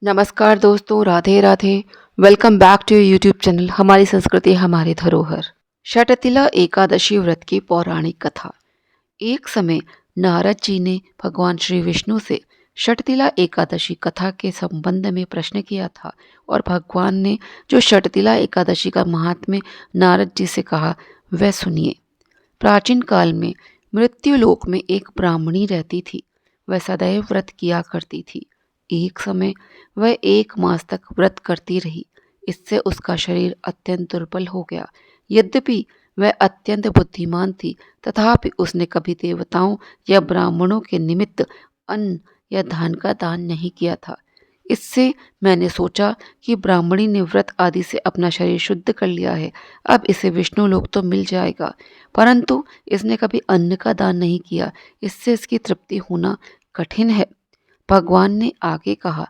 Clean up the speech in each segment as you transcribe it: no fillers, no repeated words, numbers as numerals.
नमस्कार दोस्तों, Radhe Radhe. Welcome back to YouTube channel हमारी संस्कृति हमारी धरोहर। षटतिला एकादशी व्रत की पौराणिक कथा। एक समय नारद जी ने भगवान श्री विष्णु से षटतिला एकादशी कथा के संबंध में प्रश्न किया था और भगवान ने जो षटतिला एकादशी का महात्म्य नारद जी से कहा वह सुनिए। प्राचीन काल में मृत्युलोक में एक ब्राह्मणी रहती थी। वह सदैव व्रत किया करती थी। एक समय वह 1 मास तक व्रत करती रही। इससे उसका शरीर अत्यंत दुर्बल हो गया। यद्यपि वह अत्यंत बुद्धिमान थी, तथापि उसने कभी देवताओं या ब्राह्मणों के निमित्त अन्न या धन का दान नहीं किया था। इससे मैंने सोचा कि ब्राह्मणी ने व्रत आदि से अपना शरीर शुद्ध कर लिया है, अब इसे विष्णु लोक तो मिल जाएगा। परंतु इसने कभी अन्न का दान नहीं किया, इससे इसकी तृप्ति होना कठिन है। भगवान ने आगे कहा,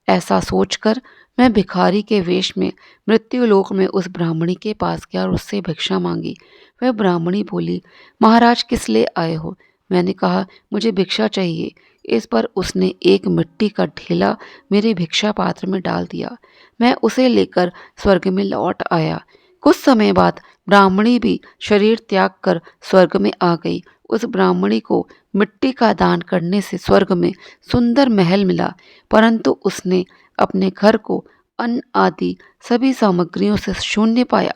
ऐसा सोचकर मैं भिखारी के वेश में मृत्युलोक में उस ब्राह्मणी के पास गया और उससे भिक्षा मांगी। वह ब्राह्मणी बोली, महाराज किस लिए आए हो? मैंने कहा, मुझे भिक्षा चाहिए। इस पर उसने एक मिट्टी का ढेला मेरे भिक्षा पात्र में डाल दिया। मैं उसे लेकर स्वर्ग में लौट आया। कुछ समय बाद ब्राह्मणी भी शरीर त्याग कर स्वर्ग में आ गई। उस ब्राह्मणी को मिट्टी का दान करने से स्वर्ग में सुंदर महल मिला, परंतु उसने अपने घर को अन्न आदि सभी सामग्रियों से शून्य पाया।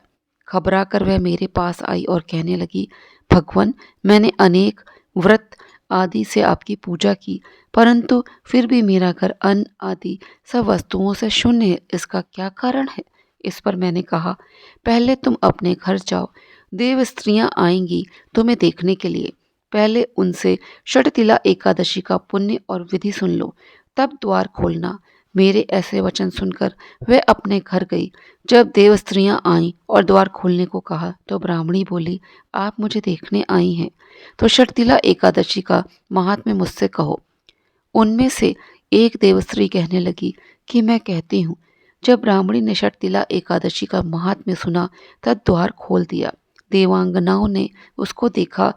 घबरा कर वह मेरे पास आई और कहने लगी, भगवान, मैंने अनेक व्रत आदि से आपकी पूजा की, परंतु फिर भी मेरा घर अन्न आदि सब वस्तुओं से शून्य है। इसका क्या कारण है? इस पर मैंने कहा, पहले तुम अपने घर जाओ। देव स्त्रियां आएंगी तुम्हें देखने के लिए। पहले उनसे षटतिला एकादशी का पुण्य और विधि सुन लो, तब द्वार खोलना। मेरे ऐसे वचन सुनकर वह अपने घर गई। जब देव स्त्रियां आईं और द्वार खोलने को कहा तो ब्राह्मणी बोली, आप मुझे देखने आई हैं तो षटतिला एकादशी का महात्म्य मुझसे कहो। उनमें से एक देवस्त्री कहने लगी कि मैं कहती हूँ। जब ब्राह्मणी ने षटतिला एकादशी का महात्म्य सुना तब द्वार खोल दिया। देवांगनाओं ने उसको देखा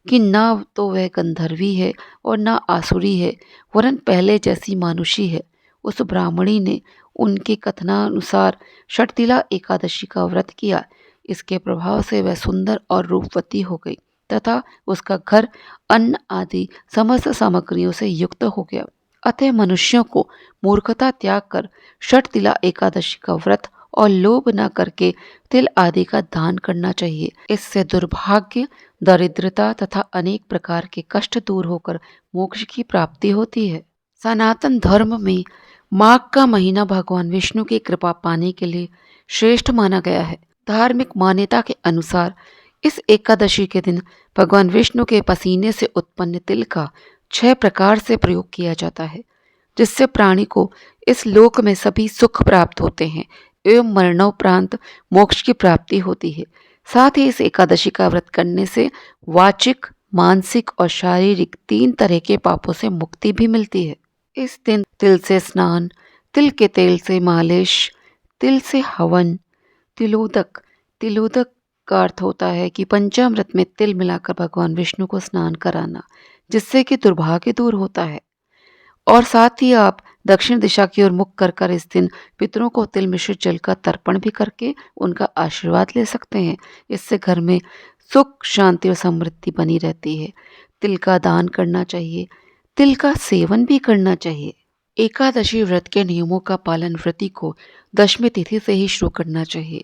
कि ना तो वह गंधर्वी है और ना आसुरी है, वरन पहले जैसी मानुषी है। उस ब्राह्मणी ने उनके कथनानुसार षटतिला एकादशी का व्रत किया। इसके प्रभाव से वह सुंदर और रूपवती हो गई तथा उसका घर अन्न आदि समस्त सामग्रियों से युक्त हो गया। अतः मनुष्यों को मूर्खता त्याग कर षटतिला एकादशी का व्रत और लोभ न करके तिल आदि का दान करना चाहिए। इससे दुर्भाग्य, दरिद्रता तथा अनेक प्रकार के कष्ट दूर होकर मोक्ष की प्राप्ति होती है। सनातन धर्म में माघ का महीना भगवान विष्णु की कृपा पाने के लिए श्रेष्ठ माना गया है। धार्मिक मान्यता के अनुसार इस एकादशी के दिन भगवान विष्णु के पसीने से उत्पन्न तिल का 6 प्रकार से प्रयोग किया जाता है, जिससे प्राणी को इस लोक में सभी सुख प्राप्त होते हैं एवं मरणोपरांत मोक्ष की प्राप्ति होती है। साथ ही इस एकादशी का व्रत करने से वाचिक, मानसिक और शारीरिक 3 तरह के पापों से मुक्ति भी मिलती है। इस दिन तिल से स्नान, तिल के तेल से मालिश, तिल से हवन, तिलोदक। तिलोदक का अर्थ होता है कि पंचामृत में तिल मिलाकर भगवान विष्णु को स्नान कराना, जिससे कि दुर्भाग्य दूर होता है। और साथ ही आप दक्षिण दिशा की ओर मुख कर इस दिन पितरों को तिल मिश्रित जल का तर्पण भी करके उनका आशीर्वाद ले सकते हैं। इससे घर में सुख, शांति और समृद्धि बनी रहती है। तिल का दान करना चाहिए, तिल का सेवन भी करना चाहिए। एकादशी व्रत के नियमों का पालन व्रती को दशमी तिथि से ही शुरू करना चाहिए।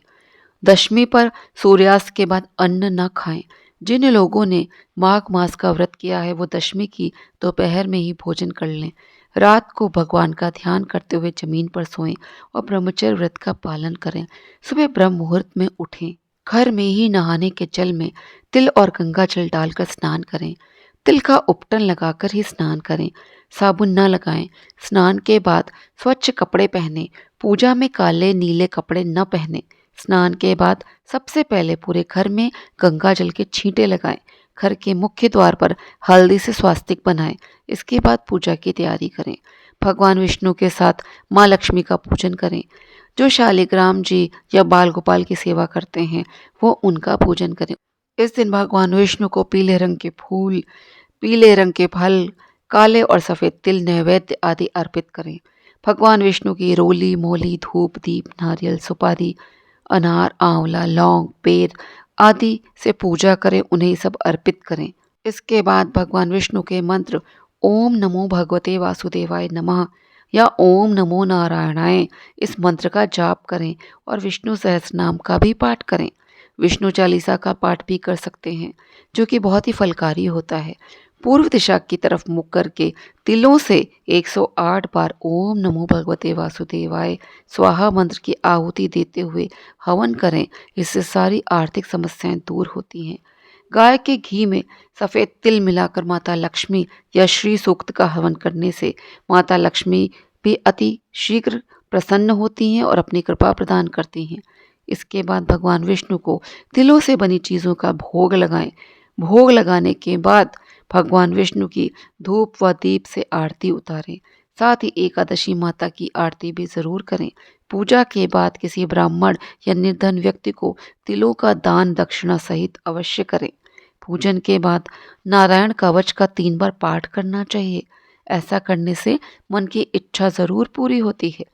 दशमी पर सूर्यास्त के बाद अन्न न खाएं। जिन लोगों ने माघ मास का व्रत किया है वो दशमी की दोपहर में ही भोजन कर लें। रात को भगवान का ध्यान करते हुए जमीन पर सोएं और ब्रह्मचर्य व्रत का पालन करें। सुबह ब्रह्म मुहूर्त में उठें। घर में ही नहाने के जल में तिल और गंगा जल डालकर स्नान करें। तिल का उपटन लगाकर ही स्नान करें। साबुन न लगाएं। स्नान के बाद स्वच्छ कपड़े पहनें। पूजा में काले नीले कपड़े न पहनें। स्नान के बाद सबसे पहले पूरे घर में गंगा जल के छींटे लगाएं। घर के मुख्य द्वार पर हल्दी से स्वास्तिक बनाएं। इसके बाद पूजा की तैयारी करें। भगवान विष्णु के साथ माँ लक्ष्मी का पूजन करें। जो शालिग्राम जी या बाल गोपाल की सेवा करते हैं वो उनका पूजन करें। इस दिन भगवान विष्णु को पीले रंग के फूल, पीले रंग के फल, काले और सफ़ेद तिल, नैवेद्य आदि अर्पित करें। भगवान विष्णु की रोली मोली धूप दीप नारियल सुपारी अनार आंवला लौंग बेर आदि से पूजा करें, उन्हें सब अर्पित करें। इसके बाद भगवान विष्णु के मंत्र ओम नमो भगवते वासुदेवाय नमः या ओम नमो नारायणाय इस मंत्र का जाप करें और विष्णु सहस्रनाम का भी पाठ करें। विष्णु चालीसा का पाठ भी कर सकते हैं, जो कि बहुत ही फलकारी होता है। पूर्व दिशा की तरफ मुख करके तिलों से 108 बार ओम नमो भगवते वासुदेवाय स्वाहा मंत्र की आहुति देते हुए हवन करें। इससे सारी आर्थिक समस्याएं दूर होती हैं। गाय के घी में सफ़ेद तिल मिलाकर माता लक्ष्मी या श्री सूक्त का हवन करने से माता लक्ष्मी भी अति शीघ्र प्रसन्न होती हैं और अपनी कृपा प्रदान करती हैं। इसके बाद भगवान विष्णु को तिलों से बनी चीज़ों का भोग लगाएं। भोग लगाने के बाद भगवान विष्णु की धूप व दीप से आरती उतारें। साथ ही एकादशी माता की आरती भी ज़रूर करें। पूजा के बाद किसी ब्राह्मण या निर्धन व्यक्ति को तिलों का दान दक्षिणा सहित अवश्य करें। पूजन के बाद नारायण कवच का 3 बार पाठ करना चाहिए। ऐसा करने से मन की इच्छा ज़रूर पूरी होती है।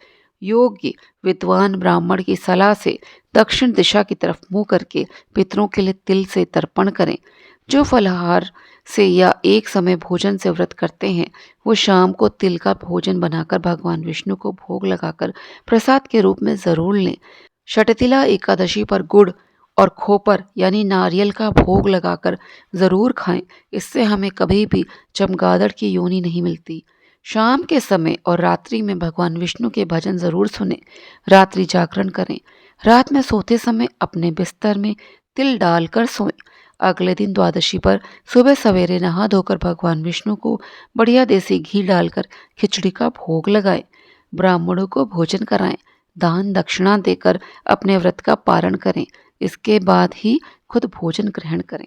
योग्य विद्वान ब्राह्मण की सलाह से दक्षिण दिशा की तरफ मुंह करके पितरों के लिए तिल से तर्पण करें। जो फलाहार से या एक समय भोजन से व्रत करते हैं, वो शाम को तिल का भोजन बनाकर भगवान विष्णु को भोग लगाकर प्रसाद के रूप में ज़रूर लें। षटतिला एकादशी पर गुड़ और खोपर यानी नारियल का भोग लगाकर ज़रूर खाएं। इससे हमें कभी भी चमगादड़ की योनि नहीं मिलती। शाम के समय और रात्रि में भगवान विष्णु के भजन ज़रूर सुनें। रात्रि जागरण करें। रात में सोते समय अपने बिस्तर में तिल डालकर सोएं। अगले दिन द्वादशी पर सुबह सवेरे नहा धोकर भगवान विष्णु को बढ़िया देसी घी डालकर खिचड़ी का भोग लगाएं। ब्राह्मणों को भोजन कराएं। दान दक्षिणा देकर अपने व्रत का पारण करें। इसके बाद ही खुद भोजन ग्रहण करें।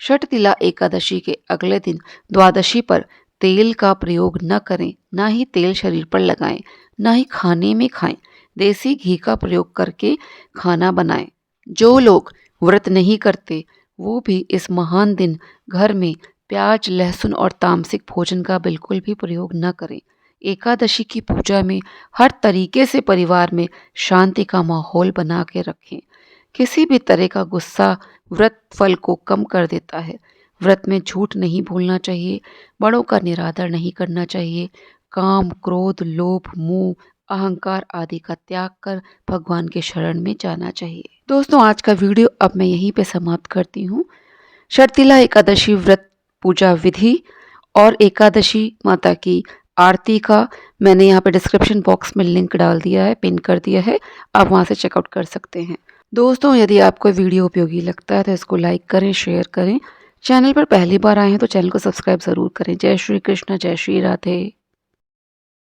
षटतिला एकादशी के अगले दिन द्वादशी पर तेल का प्रयोग न करें, ना ही तेल शरीर पर लगाएं, ना ही खाने में खाएं। देसी घी का प्रयोग करके खाना बनाएं। जो लोग व्रत नहीं करते वो भी इस महान दिन घर में प्याज लहसुन और तामसिक भोजन का बिल्कुल भी प्रयोग न करें। एकादशी की पूजा में हर तरीके से परिवार में शांति का माहौल बना के रखें। किसी भी तरह का गुस्सा व्रत फल को कम कर देता है। व्रत में झूठ नहीं बोलना चाहिए। बड़ों का निरादर नहीं करना चाहिए। काम क्रोध लोभ मोह अहंकार आदि का त्याग कर भगवान के शरण में जाना चाहिए। दोस्तों, आज का वीडियो अब मैं यहीं पे समाप्त करती हूँ। षटतिला एकादशी व्रत पूजा विधि और एकादशी माता की आरती का मैंने यहाँ पे डिस्क्रिप्शन बॉक्स में लिंक डाल दिया है, पिन कर दिया है। आप वहाँ से चेकआउट कर सकते हैं। दोस्तों, यदि आपको वीडियो उपयोगी लगता है तो इसको लाइक करें, शेयर करें। चैनल पर पहली बार आए हैं तो चैनल को सब्सक्राइब ज़रूर करें। जय श्री कृष्ण, जय श्री राधे।